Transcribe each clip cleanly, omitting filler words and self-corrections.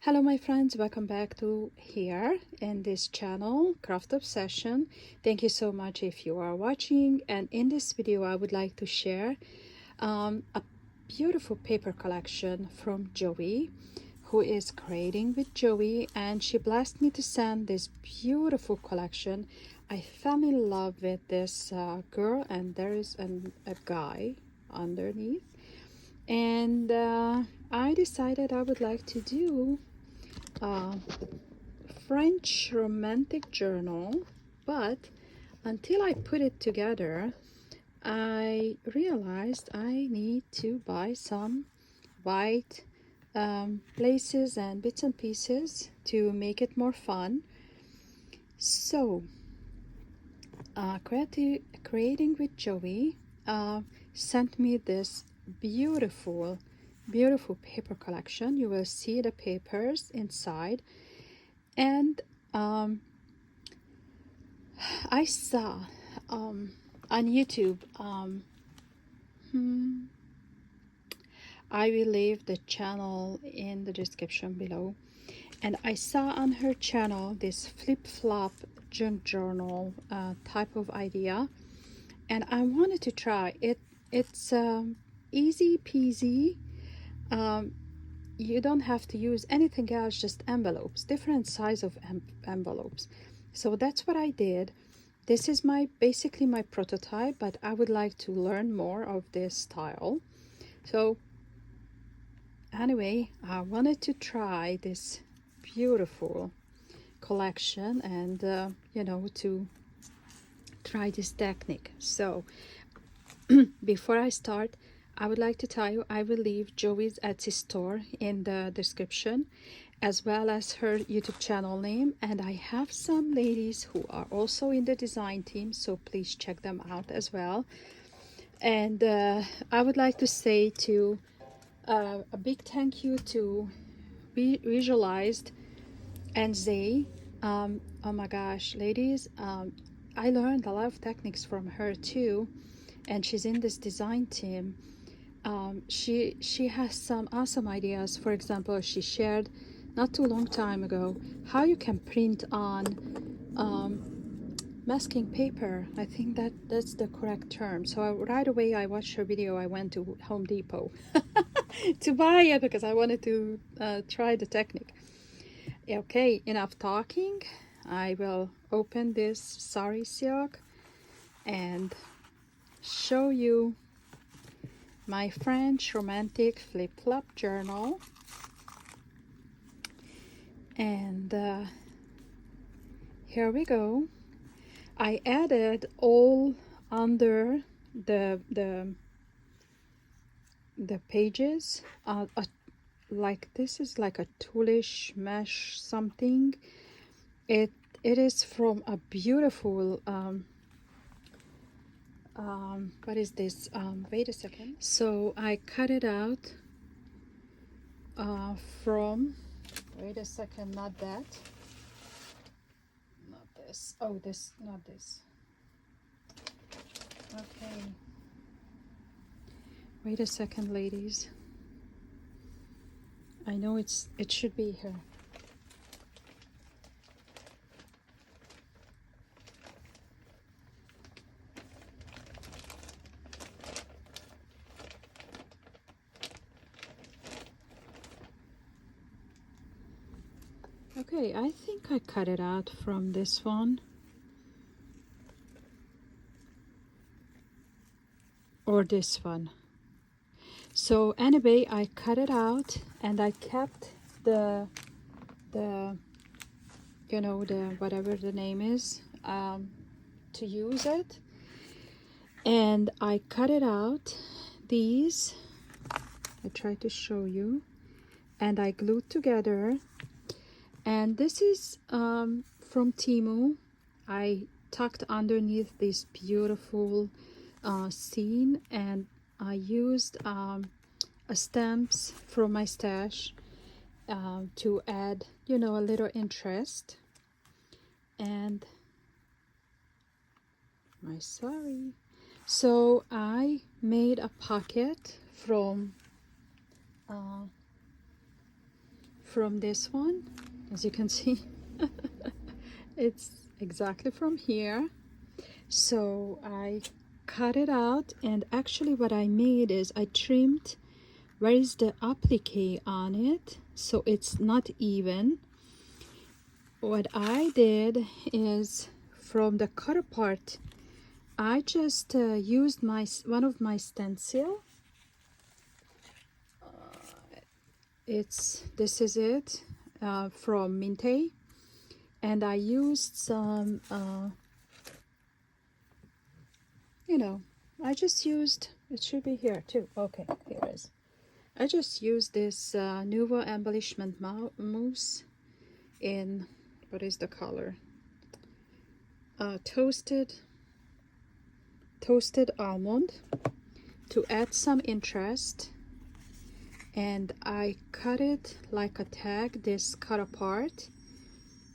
Hello my friends, welcome back to here in this channel, Craft Obsession. Thank you so much if you are watching, and in this video I would like to share a beautiful paper collection from Joey, who is creating with Joey, and she blessed me to send this beautiful collection. I fell in love with this girl, and there is a guy underneath, and I decided I would like to do French romantic journal, but until I put it together I realized I need to buy some white laces and bits and pieces to make it more fun. So creating with Joey sent me this beautiful paper collection. You will see the papers inside, and I saw on YouTube, I will leave the channel in the description below, and I saw on her channel this flip-flop junk journal type of idea, and I wanted to try it. It's easy peasy. You don't have to use anything else, just envelopes, different size of envelopes. So that's what I did. This is basically my prototype, but I would like to learn more of this style. So anyway, I wanted to try this beautiful collection and to try this technique. So before I start, I would like to tell you I will leave Joey's Etsy store in the description, as well as her YouTube channel name, and I have some ladies who are also in the design team, so please check them out as well. And I would like to say a big thank you to Visualized NZ. Oh my gosh, ladies, I learned a lot of techniques from her too, and she's in this design team. She has some awesome ideas. For example, she shared not too long time ago how you can print on masking paper. I think that's the correct term. So right away I watched her video. I went to Home Depot to buy it because I wanted to try the technique. Okay, enough talking. I will open this sari silk and show you my French romantic flip-flop journal. And here we go. I added all under the pages, like this is like a toolish mesh something. It is from a beautiful what is this? Wait a second. So I cut it out from, wait a second, not that, not this. Oh, this, not this. Okay. Wait a second, ladies. I know it should be here. Okay, I think I cut it out from this one. Or this one. So anyway, I cut it out and I kept the whatever the name is, to use it. And I cut it out, these, I try to show you, and I glued together. And this is from Temu. I tucked underneath this beautiful scene, and I used stamps from my stash to add, a little interest. And my sari. So I made a pocket from from this one, as you can see. It's exactly from here. So I cut it out, and actually what I made is I trimmed where is the applique on it, so it's not even. What I did is from the cutter part, I just used one of my stencil. This is it from Minte, and I used some you know, I just used, it should be here too. Okay, here it is. I just used this Nouveau embellishment mousse in, what is the color? Toasted almond to add some interest, and I cut it like a tag, this cut apart,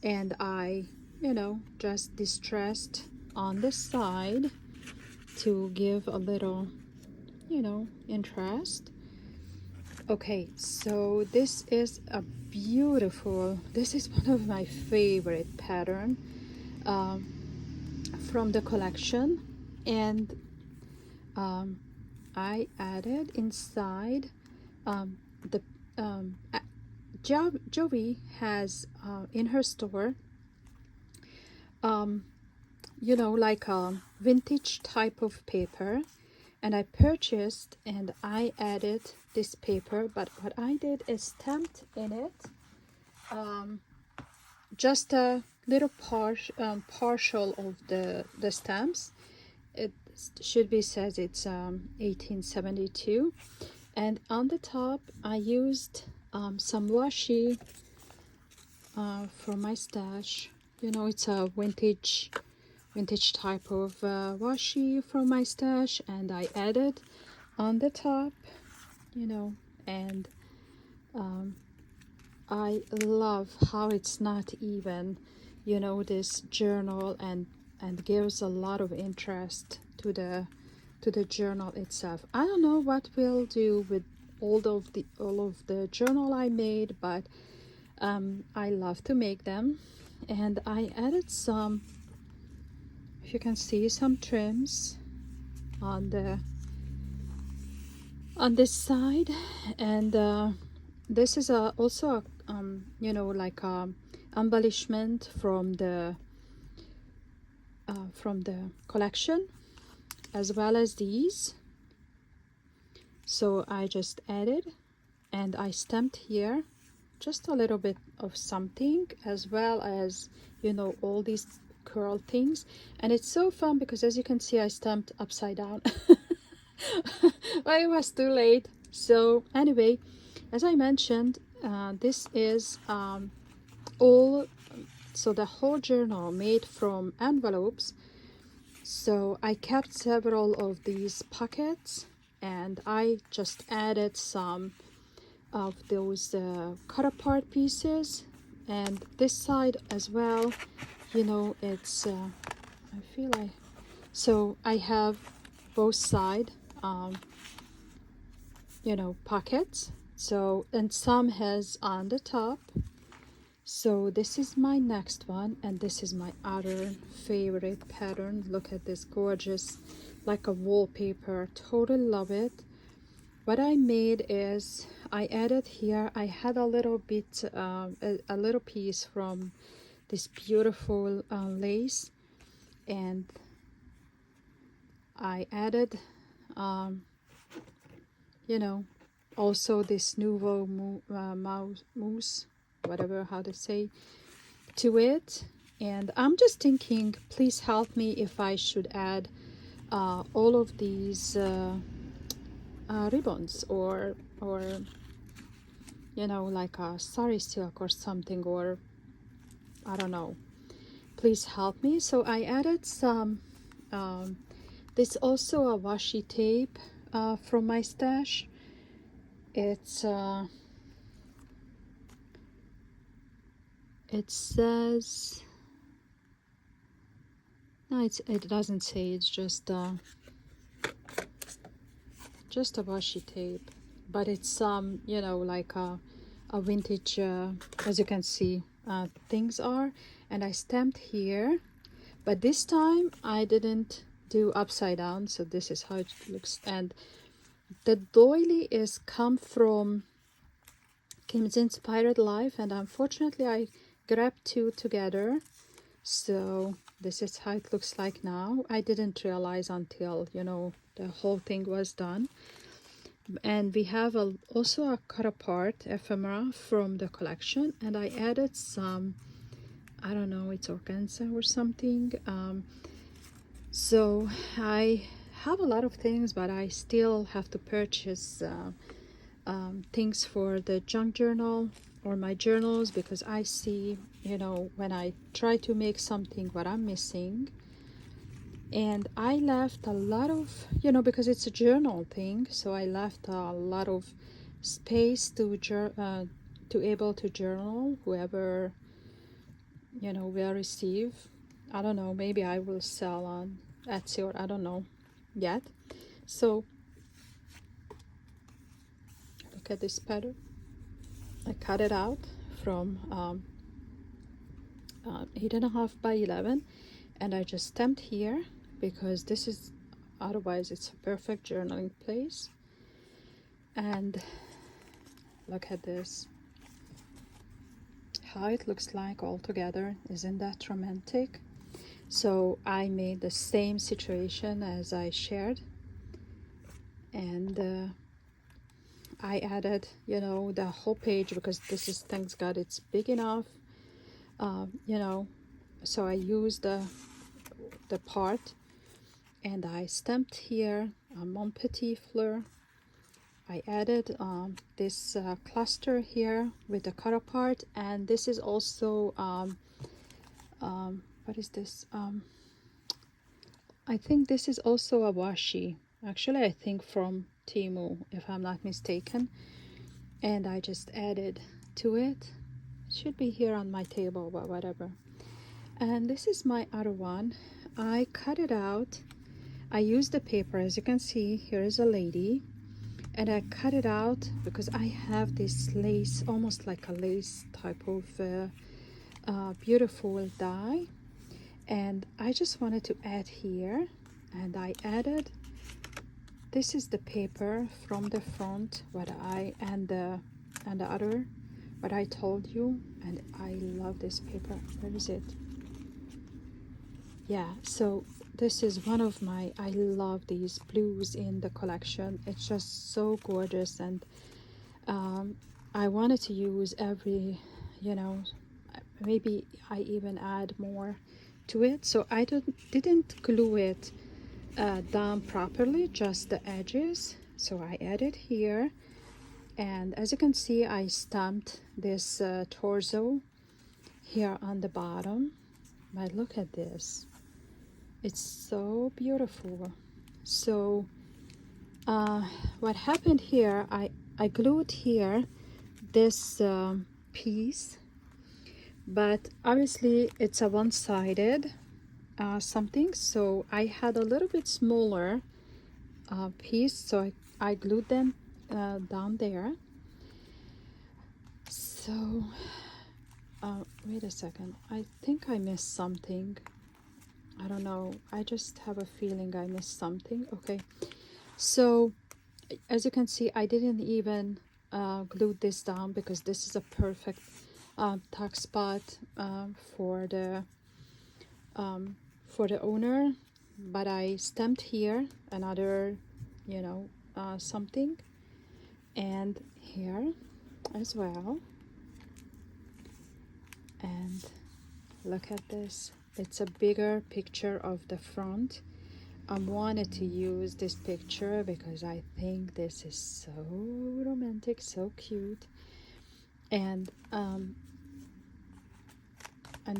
and I, you know, just distressed on the side to give a little, you know, interest. Okay, so this is a beautiful, this is one of my favorite pattern from the collection, and I added inside the Joey has in her store you know, like a vintage type of paper, and I purchased and I added this paper, but what I did is stamped in it just a little partial of the stamps. It should be says it's 1872, and on the top I used some washi from my stash. You know, it's a vintage type of washi from my stash, and I added on the top, you know, and I love how it's not even, you know, this journal, and gives a lot of interest to the journal itself. I don't know what we'll do with all of the journal I made, but I love to make them, and I added some, if you can see, some trims on this side, and this is also a you know, like a embellishment from the collection, as well as these. So I just added, and I stamped here just a little bit of something, as well as, you know, all these curl things. And it's so fun because, as you can see, I stamped upside down. But it was too late. So anyway, as I mentioned, this is all, so the whole journal made from envelopes. So I kept several of these pockets, and I just added some of those cut apart pieces, and this side as well, you know, it's I feel like, so I have both side you know, pockets. So, and some has on the top. So this is my next one, and this is my other favorite pattern. Look at this, gorgeous, like a wallpaper. Totally love it. What I made is I added here, I had a little bit a little piece from this beautiful lace, and I added you know, also this Nouveau mousse, whatever how to say, to it. And I'm just thinking, please help me if I should add all of these ribbons, or you know, like a sari silk or something, or I don't know, please help me. So I added some this also a washi tape from my stash. It's it says, no, it doesn't say, it's just a washi tape, but it's you know, like a vintage, as you can see, things are. And I stamped here, but this time I didn't do upside down, so this is how it looks. And the doily is come from Kim's Inspired Life, and unfortunately I grabbed two together, so this is how it looks like now. I didn't realize until, you know, the whole thing was done. And we have also a cut apart ephemera from the collection, and I added some, I don't know, it's organza or something. So I have a lot of things, but I still have to purchase things for the junk journal or my journals, because I see, you know, when I try to make something, what I'm missing. And I left a lot of, you know, because it's a journal thing, so I left a lot of space to able to journal whoever, you know, will receive. I don't know, maybe I will sell on Etsy, or I don't know yet. So look at this pattern. I cut it out from 8.5 by 11, and I just stamped here, because this is, otherwise it's a perfect journaling place. And look at this, how it looks like all together. Isn't that romantic? So I made the same situation as I shared, and I added, you know, the whole page, because this is, thanks God, it's big enough, you know. So I used the part, and I stamped here Mon Petit Fleur. I added this cluster here with the cut apart, and this is also what is this? I think this is also a washi. Actually, I think from Temu, if I'm not mistaken. And I just added to it. It should be here on my table, but whatever. And this is my other one. I cut it out. I used the paper. As you can see, here is a lady, and I cut it out because I have this lace, almost like a lace type of beautiful die, and I just wanted to add here, and I added, this is the paper from the front, what I and the other, what I told you, and I love this paper. Where is it? Yeah, so this is one of my, I love these blues in the collection. It's just so gorgeous, and I wanted to use every, you know, maybe I even add more to it. So I didn't glue it down properly, just the edges. So I added here, and as you can see, I stamped this torso here on the bottom. But look at this. It's so beautiful. So what happened here, I glued here this piece, but obviously it's a one-sided something, so I had a little bit smaller piece, so I glued them down there. So wait a second, I think I missed something. I don't know, I just have a feeling I missed something. Okay, so as you can see, I didn't even glue this down, because this is a perfect tuck spot for the owner. But I stamped here another, you know, something, and here as well. And look at this, it's a bigger picture of the front. I wanted to use this picture because I think this is so romantic, so cute. And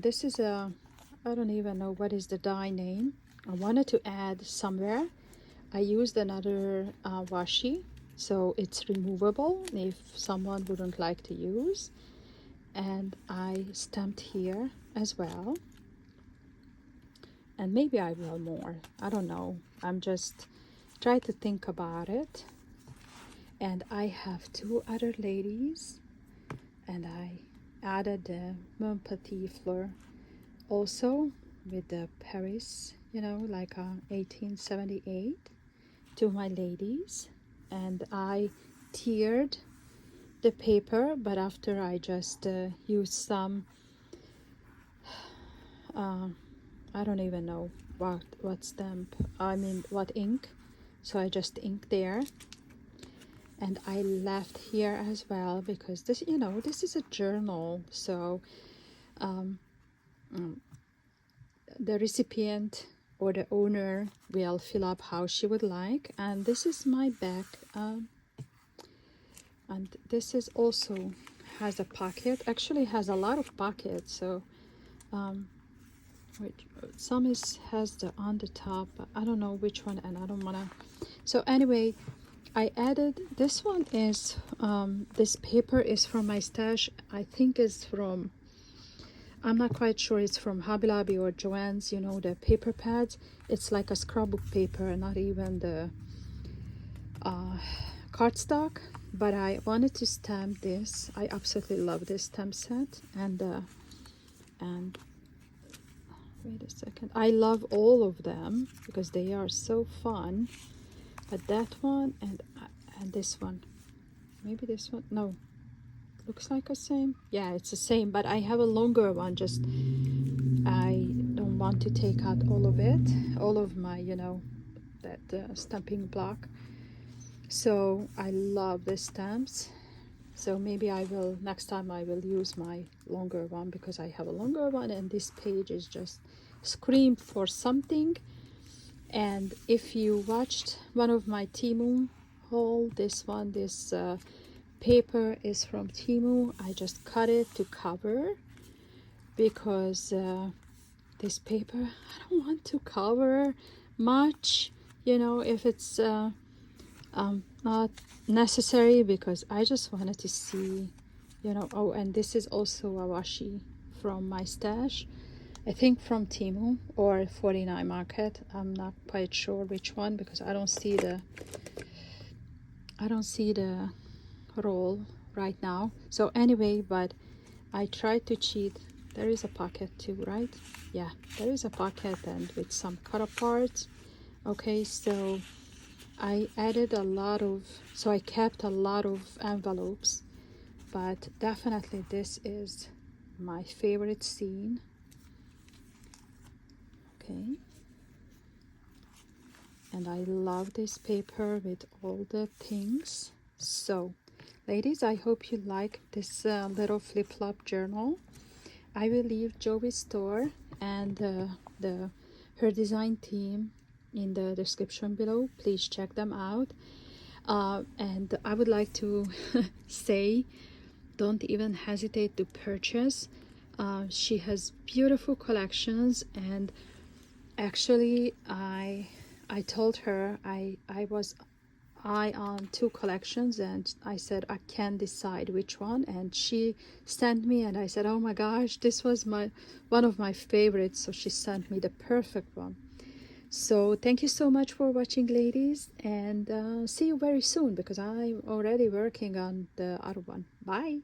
this is a, I don't even know what is the die name. I wanted to add somewhere. I used another washi, so it's removable if someone wouldn't like to use. And I stamped here as well. And maybe I will more, I don't know. I'm just trying to think about it. And I have two other ladies. and I added the Mon Petit Fleur also with the Paris, you know, like 1878 to my ladies. And I tiered the paper, but after I just used some I don't even know what stamp, I mean what ink, so I just ink there. And I left here as well because this, you know, this is a journal, so the recipient or the owner will fill up how she would like. And this is my back, and this is also has a pocket, actually has a lot of pockets, so which some has the on the top, but I don't know which one, and I don't want to. So anyway, I added this one is this paper is from my stash. I think is from, I'm not quite sure, it's from Hobby Lobby or Joann's, you know, the paper pads. It's like a scrapbook paper, not even the cardstock. But I wanted to stamp this. I absolutely love this stamp set. And wait a second, I love all of them because they are so fun. But that one and this one, maybe this one, no, looks like the same. Yeah, it's the same, but I have a longer one. Just I don't want to take out all of it, all of my, you know, that stamping block. So I love the stamps. So maybe I will, next time I will use my longer one because I have a longer one, and this page is just screamed for something. And if you watched one of my Temu haul, this one, this paper is from Temu. I just cut it to cover because this paper, I don't want to cover much, you know, if it's not necessary, because I just wanted to see, you know. Oh, and this is also a washi from my stash, I think from Temu or 49 Market. I'm not quite sure which one because I don't see the roll right now. So anyway, but I tried to cheat. There is a pocket too, right? Yeah, there is a pocket and with some cut apart. Okay, so I added a lot of, so I kept a lot of envelopes, but definitely this is my favorite scene. Okay, and I love this paper with all the things. So ladies, I hope you like this little flip-flop journal. I will leave Joey's store and her design team in the description below. Please check them out. And I would like to say, don't even hesitate to purchase. She has beautiful collections, and actually I told her I was on 2 collections, and I said I can't decide which one, and she sent me, and I said, oh my gosh, this was one of my favorites, so she sent me the perfect one. So thank you so much for watching, ladies, and see you very soon because I'm already working on the other one. Bye.